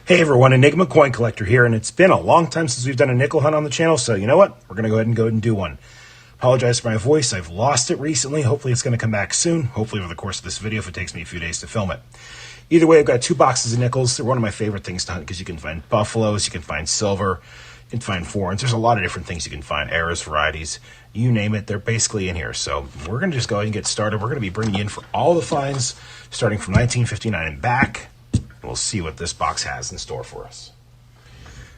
Hey everyone, EnigmaCoinCollector here, and it's been a long time since we've done a nickel hunt on the channel, so you know what? We're going to go ahead and do one. Apologize for my voice. I've lost it recently. Hopefully it's going to come back soon, hopefully over the course of this video if it takes me a few days to film it. Either way, I've got 2 boxes of nickels. They're one of my favorite things to hunt because you can find buffaloes, you can find silver, you can find foreigns. There's a lot of different things you can find, errors, varieties, you name it, they're basically in here. So we're going to just go ahead and get started. We're going to be bringing you in for all the finds starting from 1959 and back. We'll see what this box has in store for us.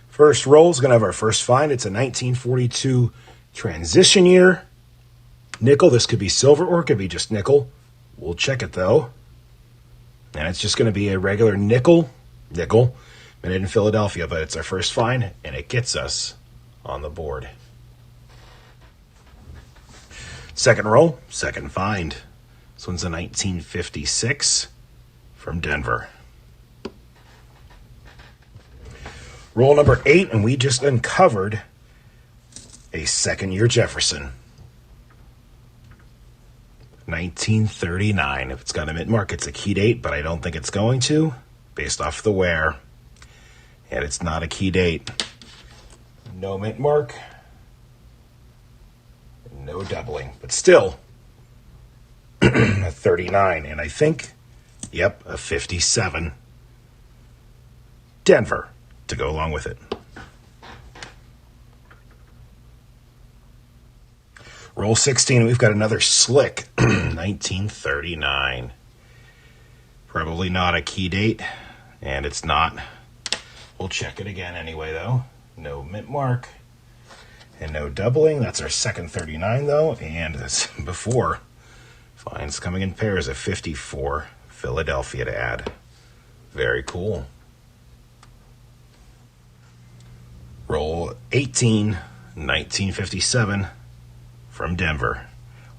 First roll is going to have our first find. It's a 1942 transition year nickel. This could be silver or it could be just nickel. We'll check it though. And it's just going to be a regular nickel, minted in Philadelphia, but it's our first find and it gets us on the board. Second roll, second find. This one's a 1956 from Denver. Roll number 8, and we just uncovered a second-year Jefferson. 1939. If it's got a mint mark, it's a key date, but I don't think it's going to, based off the wear. And it's not a key date. No mint mark. No doubling, but still a 39. And I think, yep, a 57. Denver to go along with it. Roll 16, we've got another slick 1939. Probably not a key date, and it's not. We'll check it again anyway, though. No mint mark and no doubling. That's our second 39, though, and as before, finds coming in pairs, a 54 Philadelphia to add. Very cool. Roll 18, 1957 from Denver.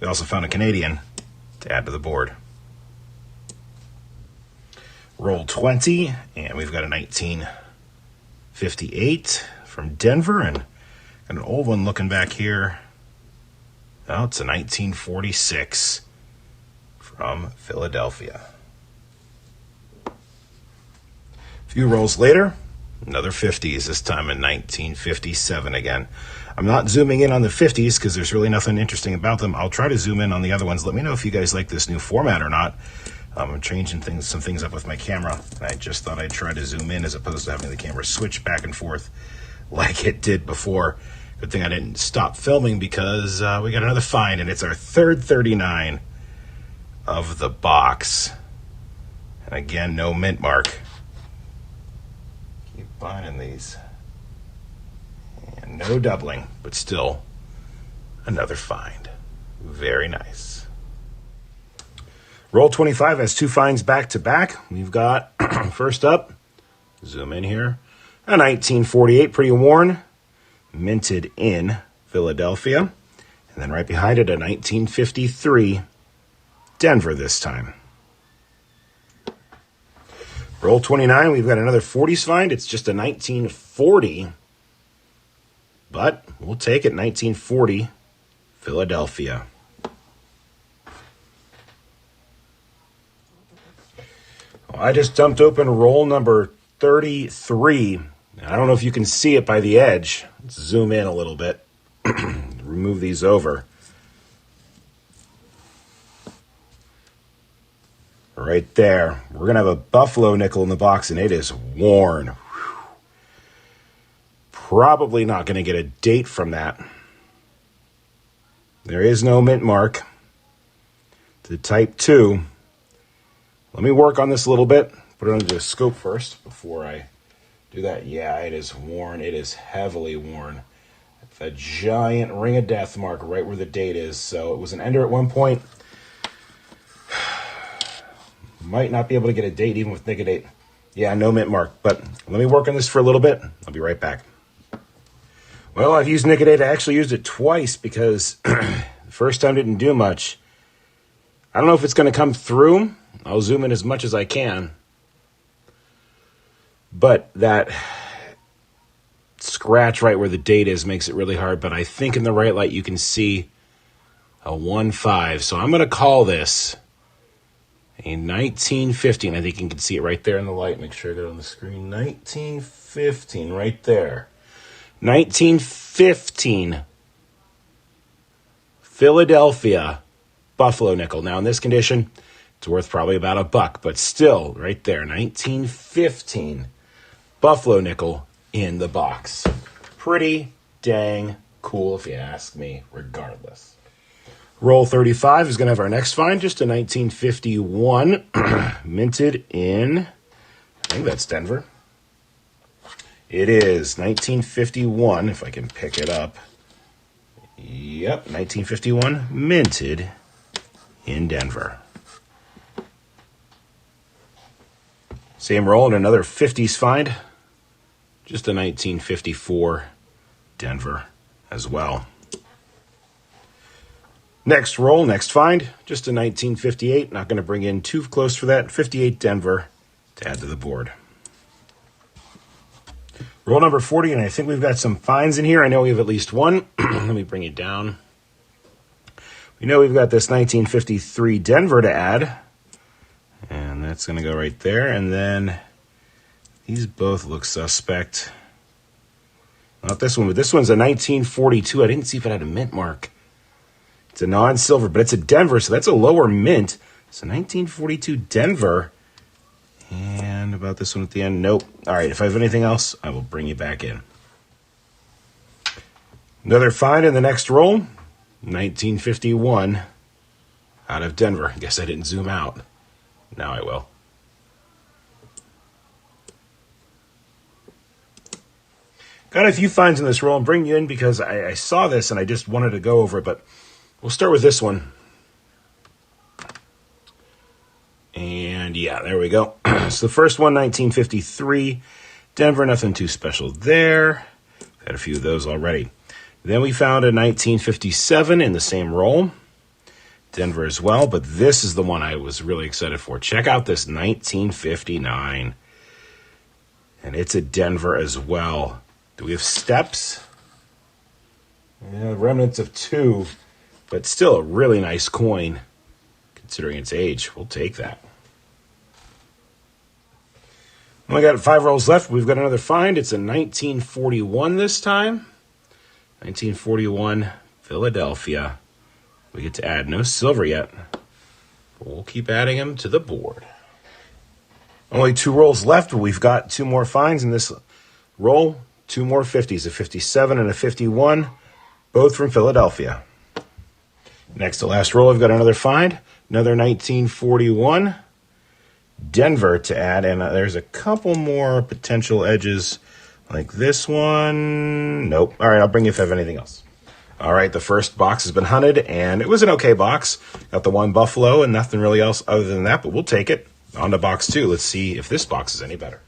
We also found a Canadian to add to the board. Roll 20, and we've got a 1958 from Denver, and an old one looking back here. Oh, it's a 1946 from Philadelphia. A few rolls later, another 50s, this time in 1957 again. I'm not zooming in on the 50s because there's really nothing interesting about them. I'll try to zoom in on the other ones. Let me know if you guys like this new format or not. I'm changing some things up with my camera, and I just thought I'd try to zoom in as opposed to having the camera switch back and forth like it did before. Good thing I didn't stop filming because we got another find, and it's our third 39 of the box. And again, no mint mark. Keep finding these. And no doubling, but still another find. Very nice. Roll 25 has 2 finds back to back. We've got, first up, zoom in here, a 1948 pretty worn, minted in Philadelphia. And then right behind it, a 1953 Denver this time. Roll 29, we've got another 40s find. It's just a 1940, but we'll take it, 1940 Philadelphia. Well, I just dumped open roll number 33. I don't know if you can see it by the edge. Let's zoom in a little bit. Remove these over. Right there. We're going to have a buffalo nickel in the box, and it is worn. Whew. Probably not going to get a date from that. There is no mint mark. To type 2. Let me work on this a little bit. Put it under the scope first before I do that. Yeah, it is worn. It is heavily worn. The giant ring of death mark right where the date is. So it was an ender at one point. Might not be able to get a date even with nickel date. Yeah, no mint mark. But let me work on this for a little bit. I'll be right back. Well, I've used nickel date. I actually used it twice because the first time didn't do much. I don't know if it's going to come through. I'll zoom in as much as I can. But that scratch right where the date is makes it really hard. But I think in the right light you can see a 1-5. So I'm going to call this A 1915. I think you can see it right there in the light. Make sure I get it on the screen. 1915, right there. 1915. Philadelphia Buffalo nickel. Now, in this condition, it's worth probably about $1, but still, right there. 1915 Buffalo nickel in the box. Pretty dang cool, if you ask me, regardless. Roll 35 is going to have our next find, just a 1951, minted in, I think that's Denver. It is 1951, if I can pick it up. Yep, 1951, minted in Denver. Same roll and another 50s find, just a 1954 Denver as well. Next roll, next find, just a 1958. Not going to bring in too close for that. 58 Denver to add to the board. Roll number 40, and I think we've got some finds in here. I know we have at least one. Let me bring it down. We know we've got this 1953 Denver to add. And that's going to go right there. And then these both look suspect. Not this one, but this one's a 1942. I didn't see if it had a mint mark. It's a non-silver, but it's a Denver, so that's a lower mint. It's a 1942 Denver. And about this one at the end, nope. All right, if I have anything else, I will bring you back in. Another find in the next roll, 1951 out of Denver. I guess I didn't zoom out. Now I will. Got a few finds in this roll and bring you in because I saw this and I just wanted to go over it, but we'll start with this one. And yeah, there we go. So the first one, 1953, Denver, nothing too special there. Had a few of those already. Then we found a 1957 in the same roll. Denver as well, but this is the one I was really excited for. Check out this 1959. And it's a Denver as well. Do we have steps? Yeah, remnants of 2, but still a really nice coin considering its age. We'll take that. Only got 5 rolls left. We've got another find. It's a 1941 this time. 1941 Philadelphia. We get to add no silver yet, but we'll keep adding them to the board. Only 2 rolls left, but we've got 2 more finds in this roll. 2 more 50s, a 57 and a 51, both from Philadelphia. Next to last roll, I've got another find, another 1941 Denver to add, and there's a couple more potential edges like this one. Nope. All right, I'll bring you if I have anything else. All right, the first box has been hunted, and it was an okay box. Got the 1 Buffalo and nothing really else other than that, but we'll take it. On to box 2. Let's see if this box is any better.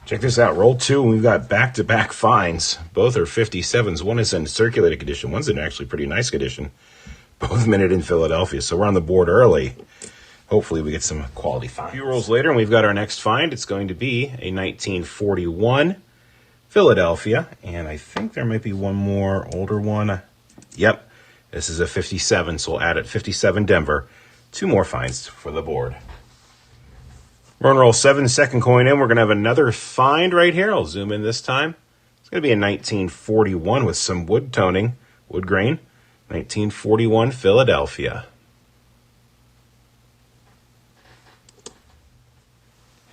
Check this out. Roll 2, and we've got back-to-back finds. Both are 57s. One is in circulated condition. One's in actually pretty nice condition. Both minted in Philadelphia, so we're on the board early. Hopefully we get some quality finds. A few rolls later, and we've got our next find. It's going to be a 1941 Philadelphia, and I think there might be one more older one. Yep, this is a 57, so we'll add it. 57 Denver. 2 more finds for the board. We're on roll 7, second coin in. We're going to have another find right here. I'll zoom in this time. It's going to be a 1941 with some wood toning, wood grain. 1941 Philadelphia.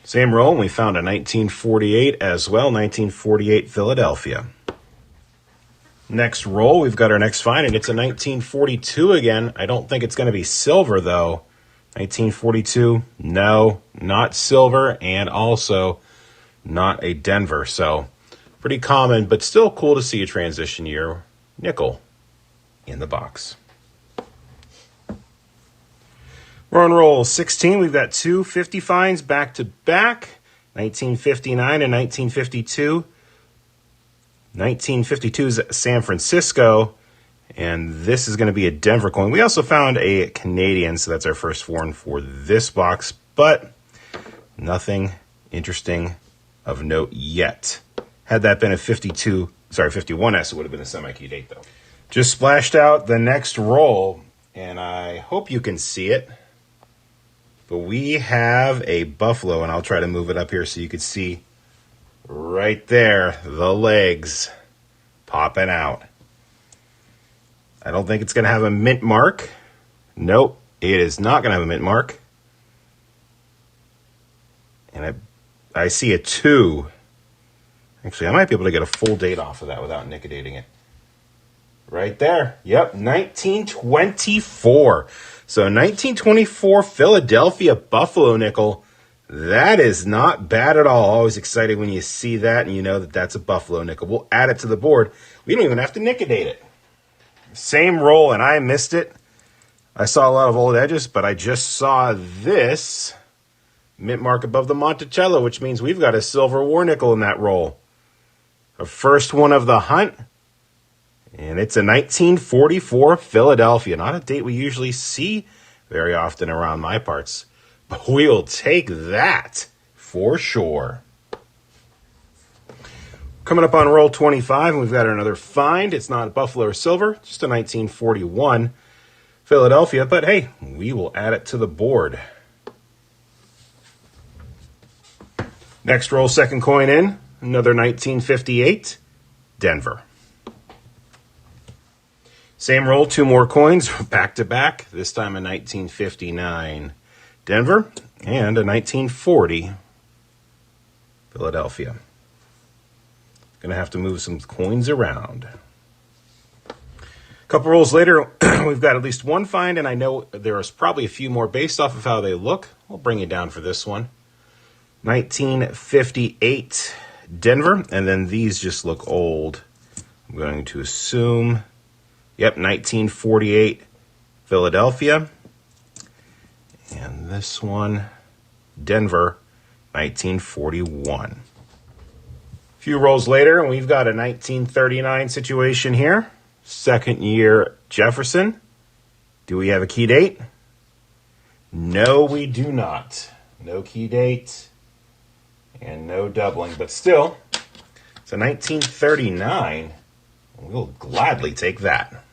Same roll, and we found a 1948 as well, 1948 Philadelphia. Next roll, we've got our next find, and it's a 1942 again. I don't think it's going to be silver, though. 1942, no, not silver, and also not a Denver. So pretty common, but still cool to see a transition year nickel in the box. We're on roll 16. We've got 2 50 finds back to back, 1959 and 1952. 1952 is San Francisco, and this is going to be a Denver coin. We also found a Canadian, so that's our first foreign for this box, but nothing interesting of note yet. Had that been a 51S, it would have been a semi-key date, though. Just splashed out the next roll, and I hope you can see it. But we have a Buffalo, and I'll try to move it up here so you can see right there, the legs popping out. I don't think it's going to have a mint mark. Nope, it is not going to have a mint mark. And I see a 2. Actually, I might be able to get a full date off of that without nickedating it. Right there. Yep, 1924. So 1924 Philadelphia Buffalo nickel. That is not bad at all. Always exciting when you see that and you know that that's a Buffalo nickel. We'll add it to the board. We don't even have to nickedate it. Same roll, and I missed it. I saw a lot of old edges, but I just saw this mint mark above the Monticello, which means we've got a silver war nickel in that roll. The first one of the hunt, and it's a 1944 Philadelphia. Not a date we usually see very often around my parts, but we'll take that for sure. Coming up on roll 25, and we've got another find. It's not Buffalo or silver, just a 1941 Philadelphia, but hey, we will add it to the board. Next roll, second coin in, another 1958 Denver. Same roll, 2 more coins, back to back, this time a 1959 Denver and a 1940 Philadelphia. Gonna have to move some coins around. A couple rolls later, we've got at least one find, and I know there is probably a few more based off of how they look. We'll bring you down for this one. 1958 Denver, and then these just look old. I'm going to assume, yep, 1948 Philadelphia. And this one, Denver, 1941. A few rolls later, and we've got a 1939 situation here. Second year Jefferson. Do we have a key date? No, we do not. No key date and no doubling, but still, it's a 1939. We'll gladly take that.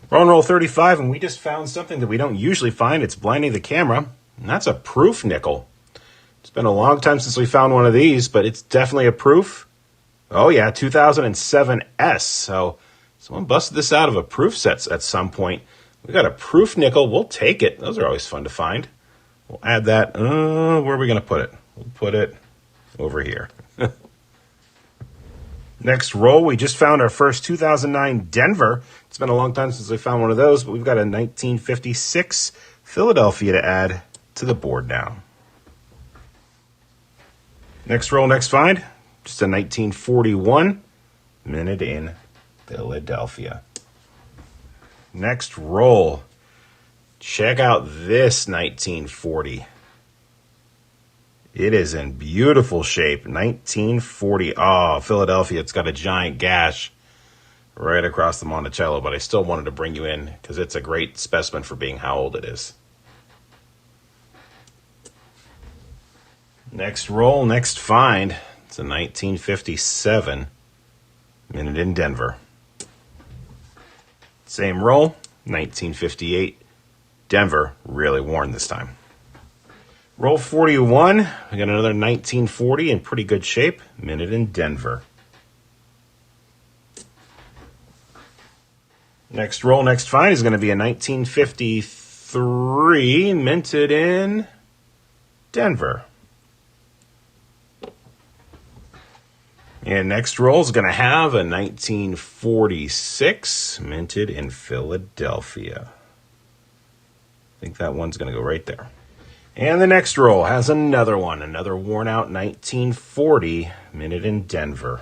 We're on roll 35, and we just found something that we don't usually find. It's blinding the camera, and that's a proof nickel. It's been a long time since we found one of these, but it's definitely a proof. Oh yeah, 2007 S. So someone busted this out of a proof set at some point. We got a proof nickel. We'll take it. Those are always fun to find. We'll add that. Where are we going to put it? We'll put it over here. Next roll, we just found our first 2009 Denver. It's been a long time since we found one of those, but we've got a 1956 Philadelphia to add to the board now. Next roll, next find, just a 1941 minute in Philadelphia. Next roll, check out this 1940. It is in beautiful shape, 1940. Oh, Philadelphia, it's got a giant gash right across the Monticello, but I still wanted to bring you in because it's a great specimen for being how old it is. Next roll, next find. It's a 1957 minute in Denver. Same roll, 1958 Denver, really worn this time. Roll 41, we got another 1940 in pretty good shape, minute in Denver. Next roll, next find is going to be a 1953 minted in Denver. And next roll is going to have a 1946 minted in Philadelphia. I think that one's going to go right there. And the next roll has another one, another worn out 1940 minute in Denver.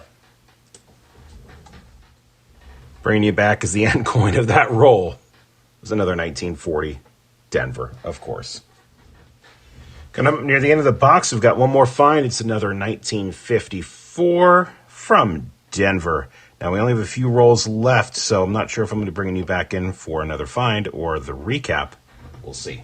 Bringing you back as the end coin of that roll was another 1940 Denver, of course. Coming up near the end of the box, we've got one more find. It's another 1954 from Denver. Now, we only have a few rolls left, so I'm not sure if I'm going to bring you back in for another find or the recap. We'll see.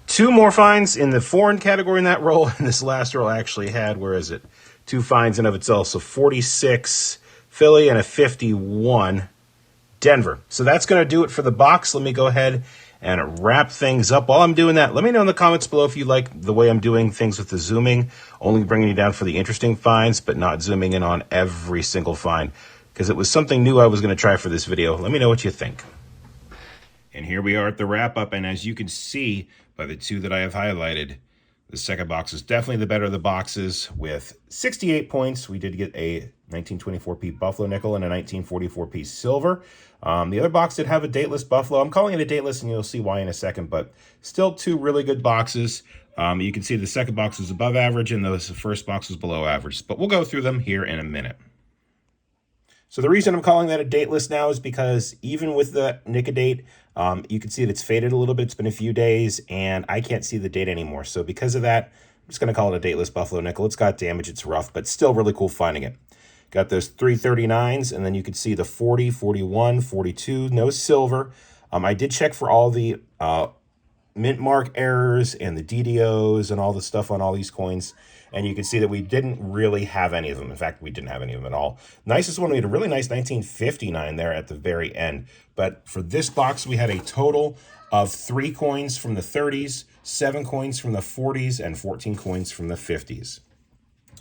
2 more finds in the foreign category in that roll, and this last roll I actually had, where is it? 2 finds in of itself, so 46 Philly and a 51 Denver. So that's going to do it for the box. Let me go ahead and wrap things up. While I'm doing that, let me know in the comments below if you like the way I'm doing things with the zooming, only bringing you down for the interesting finds, but not zooming in on every single find, because it was something new I was going to try for this video. Let me know what you think. And here we are at the wrap up, and as you can see by the two that I have highlighted, the second box is definitely the better of the boxes with 68 points. We did get a 1924p Buffalo nickel and a 1944p silver. The other box did have a dateless Buffalo. I'm calling it a dateless, and you'll see why in a second, but still two really good boxes. You can see the second box was above average and the first box was below average, but we'll go through them here in a minute. So the reason I'm calling that a dateless now is because even with the Nicodate, you can see that it's faded a little bit. It's been a few days, and I can't see the date anymore. So because of that, I'm just going to call it a dateless Buffalo nickel. It's got damage. It's rough, but still really cool finding it. Got those 339s, and then you can see the 40, 41, 42, no silver. I did check for all the mint mark errors and the DDOs and all the stuff on all these coins, and you can see that we didn't really have any of them. In fact, we didn't have any of them at all. Nicest one, we had a really nice 1959 there at the very end. But for this box, we had a total of 3 coins from the 30s, 7 coins from the 40s, and 14 coins from the 50s.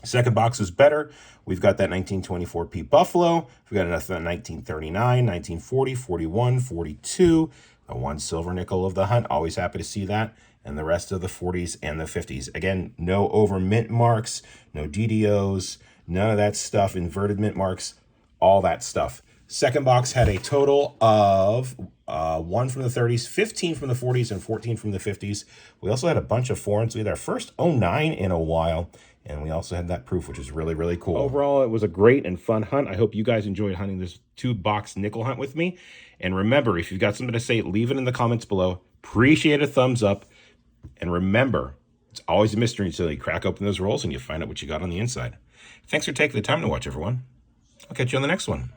Second box is better. We've got that 1924p Buffalo. We've got another 1939, 1940, 41, 42, the 1 silver nickel of the hunt. Always happy to see that. And the rest of the 40s and the 50s. Again, no over mint marks, no DDOs, none of that stuff, inverted mint marks, all that stuff. Second box had a total of 1 from the 30s, 15 from the 40s, and 14 from the 50s. We also had a bunch of foreigns. We had our first 09 in a while, and we also had that proof, which is really, really cool. Overall, it was a great and fun hunt. I hope you guys enjoyed hunting this 2-box nickel hunt with me. And remember, if you've got something to say, leave it in the comments below. Appreciate a thumbs up. And remember, it's always a mystery until you crack open those rolls and you find out what you got on the inside. Thanks for taking the time to watch, everyone. I'll catch you on the next one.